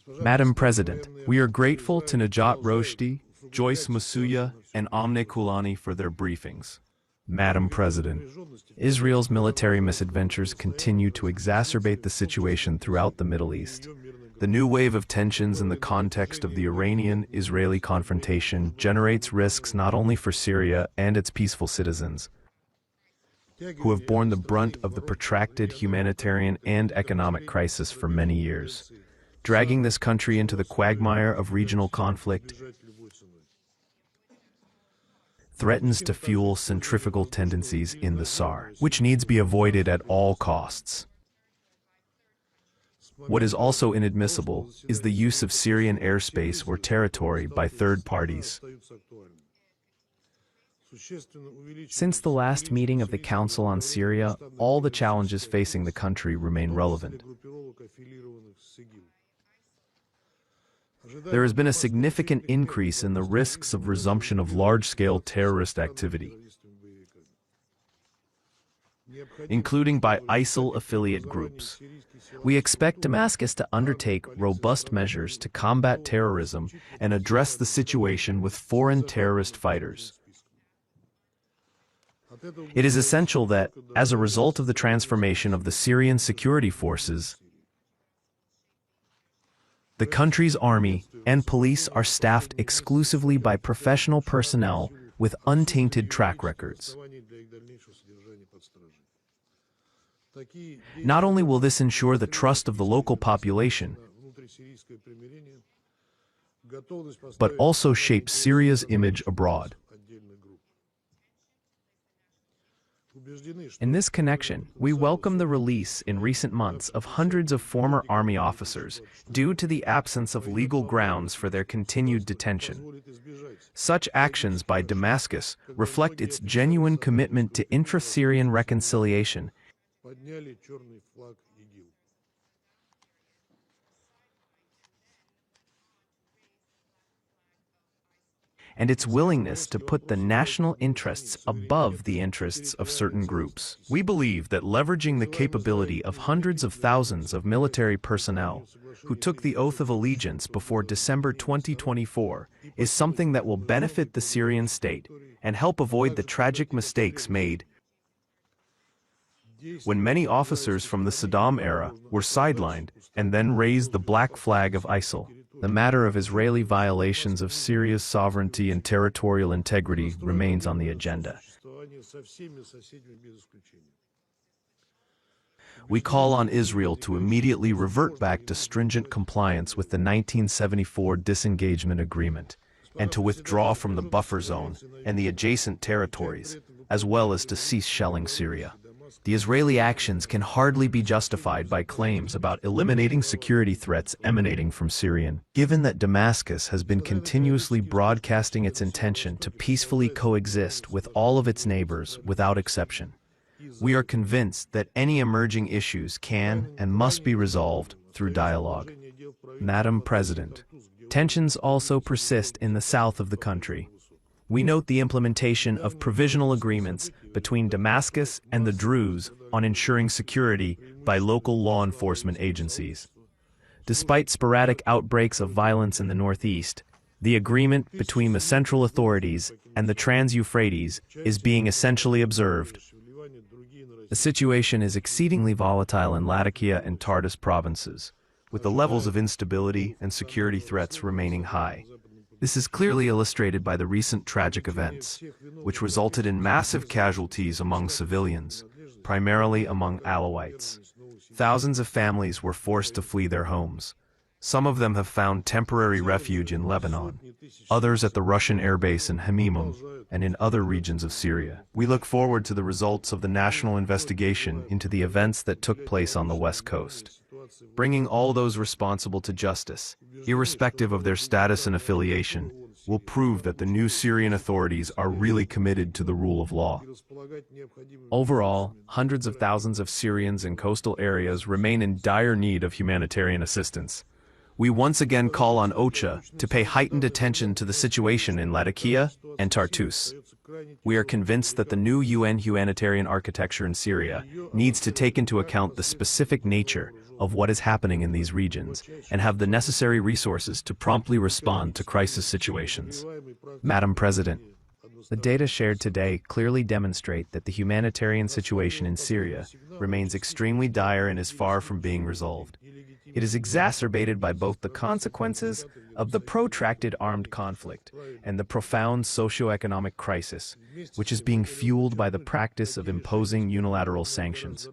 Madam President, we are grateful to Najat Roshdi, Joyce Masuya, and Amne Kulani for their briefings. Madam President, Israel's military misadventures continue to exacerbate the situation throughout the Middle East. The new wave of tensions in the context of the Iranian-Israeli confrontation generates risks not only for Syria and its peaceful citizens, who have borne the brunt of the protracted humanitarian and economic crisis for many years. Dragging this country into the quagmire of regional conflict threatens to fuel centrifugal tendencies in the SAR, which needs to be avoided at all costs. What is also inadmissible is the use of Syrian airspace or territory by third parties. Since the last meeting of the Council on Syria, all the challenges facing the country remain relevant. There has been a significant increase in the risks of resumption of large-scale terrorist activity, including by ISIL affiliate groups. We expect Damascus to undertake robust measures to combat terrorism and address the situation with foreign terrorist fighters. It is essential that, as a result of the transformation of the Syrian security forces, the country's army and police are staffed exclusively by professional personnel with untainted track records. Not only will this ensure the trust of the local population, but also shape Syria's image abroad. In this connection, we welcome the release in recent months of hundreds of former army officers due to the absence of legal grounds for their continued detention. Such actions by Damascus reflect its genuine commitment to intra-Syrian reconciliation and its willingness to put the national interests above the interests of certain groups. We believe that leveraging the capability of hundreds of thousands of military personnel who took the oath of allegiance before December 2024 is something that will benefit the Syrian state and help avoid the tragic mistakes made when many officers from the Saddam era were sidelined and then raised the black flag of ISIL. The matter of Israeli violations of Syria's sovereignty and territorial integrity remains on the agenda. We call on Israel to immediately revert back to stringent compliance with the 1974 Disengagement Agreement, and to withdraw from the buffer zone and the adjacent territories, as well as to cease shelling Syria. The Israeli actions can hardly be justified by claims about eliminating security threats emanating from Syrian, given that Damascus has been continuously broadcasting its intention to peacefully coexist with all of its neighbors without exception. We are convinced that any emerging issues can and must be resolved through dialogue. Madam President, tensions also persist in the south of the country. We note the implementation of provisional agreements between Damascus and the Druze on ensuring security by local law enforcement agencies. Despite sporadic outbreaks of violence in the northeast, the agreement between the central authorities and the Trans-Euphrates is being essentially observed. The situation is exceedingly volatile in Latakia and Tartus provinces, with the levels of instability and security threats remaining high. This is clearly illustrated by the recent tragic events, which resulted in massive casualties among civilians, primarily among Alawites. Thousands of families were forced to flee their homes. Some of them have found temporary refuge in Lebanon, others at the Russian airbase in Hamimum and in other regions of Syria. We look forward to the results of the national investigation into the events that took place on the West Coast, bringing all those responsible to justice, irrespective of their status and affiliation, will prove that the new Syrian authorities are really committed to the rule of law. Overall, hundreds of thousands of Syrians in coastal areas remain in dire need of humanitarian assistance. We once again call on OCHA to pay heightened attention to the situation in Latakia and Tartus. We are convinced that the new UN humanitarian architecture in Syria needs to take into account the specific nature of what is happening in these regions and have the necessary resources to promptly respond to crisis situations. Madam President, the data shared today clearly demonstrate that the humanitarian situation in Syria remains extremely dire and is far from being resolved. It is exacerbated by both the consequences of the protracted armed conflict and the profound socio-economic crisis, which is being fueled by the practice of imposing unilateral sanctions.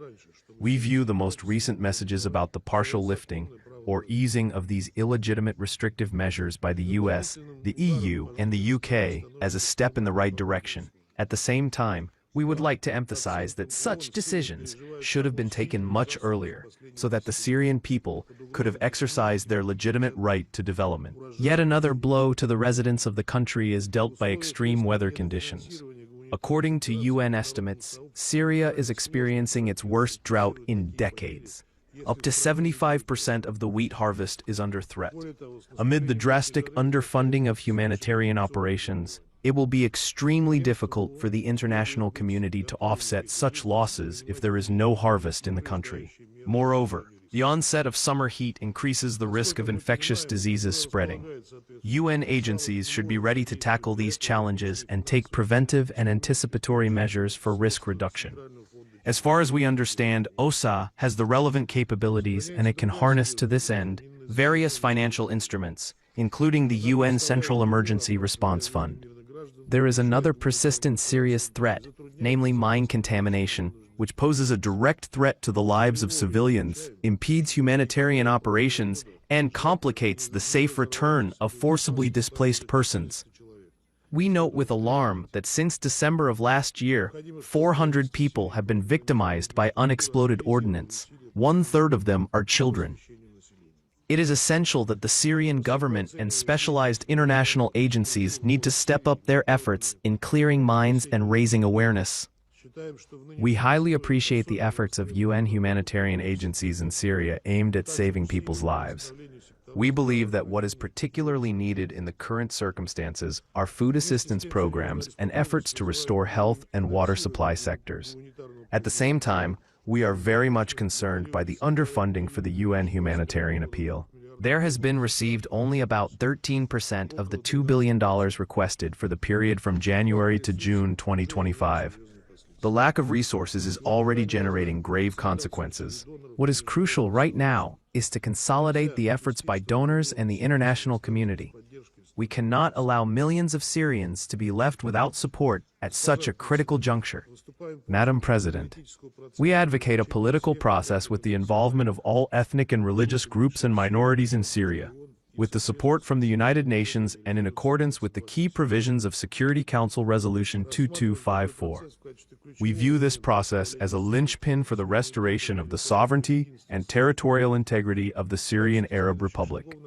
We view the most recent messages about the partial lifting or easing of these illegitimate restrictive measures by the US, the EU, and the UK as a step in the right direction. At the same time, we would like to emphasize that such decisions should have been taken much earlier, so that the Syrian people could have exercised their legitimate right to development. Yet another blow to the residents of the country is dealt by extreme weather conditions. According to UN estimates, Syria is experiencing its worst drought in decades. Up to 75% of the wheat harvest is under threat. Amid the drastic underfunding of humanitarian operations, it will be extremely difficult for the international community to offset such losses if there is no harvest in the country. Moreover, the onset of summer heat increases the risk of infectious diseases spreading. UN agencies should be ready to tackle these challenges and take preventive and anticipatory measures for risk reduction. As far as we understand, OSA has the relevant capabilities and it can harness to this end various financial instruments, including the UN Central Emergency Response Fund. There is another persistent serious threat, namely mine contamination, which poses a direct threat to the lives of civilians, impedes humanitarian operations, and complicates the safe return of forcibly displaced persons. We note with alarm that since December of last year, 400 people have been victimized by unexploded ordnance. 1/3 of them are children. It is essential that the Syrian government and specialized international agencies need to step up their efforts in clearing mines and raising awareness. We highly appreciate the efforts of UN humanitarian agencies in Syria aimed at saving people's lives. We believe that what is particularly needed in the current circumstances are food assistance programs and efforts to restore health and water supply sectors. At the same time, we are very much concerned by the underfunding for the UN humanitarian appeal. There has been received only about 13% of the $2 billion requested for the period from January to June 2025. The lack of resources is already generating grave consequences. What is crucial right now is to consolidate the efforts by donors and the international community. We cannot allow millions of Syrians to be left without support at such a critical juncture. Madam President, we advocate a political process with the involvement of all ethnic and religious groups and minorities in Syria, with the support from the United Nations and in accordance with the key provisions of Security Council Resolution 2254. We view this process as a linchpin for the restoration of the sovereignty and territorial integrity of the Syrian Arab Republic.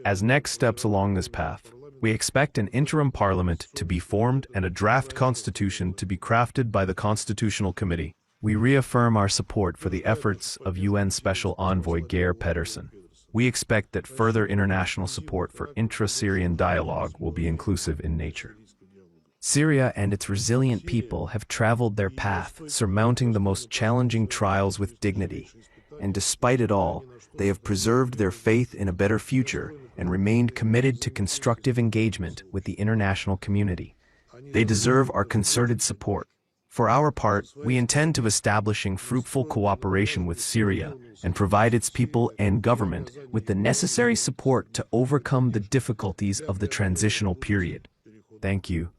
As next steps along this path, we expect an interim parliament to be formed and a draft constitution to be crafted by the Constitutional Committee. We reaffirm our support for the efforts of UN Special Envoy Geir Pedersen. We expect that further international support for intra-Syrian dialogue will be inclusive in nature. Syria and its resilient people have traveled their path, surmounting the most challenging trials with dignity, and despite it all, they have preserved their faith in a better future and remained committed to constructive engagement with the international community. They deserve our concerted support. For our part, we intend to establishing fruitful cooperation with Syria and provide its people and government with the necessary support to overcome the difficulties of the transitional period. Thank you.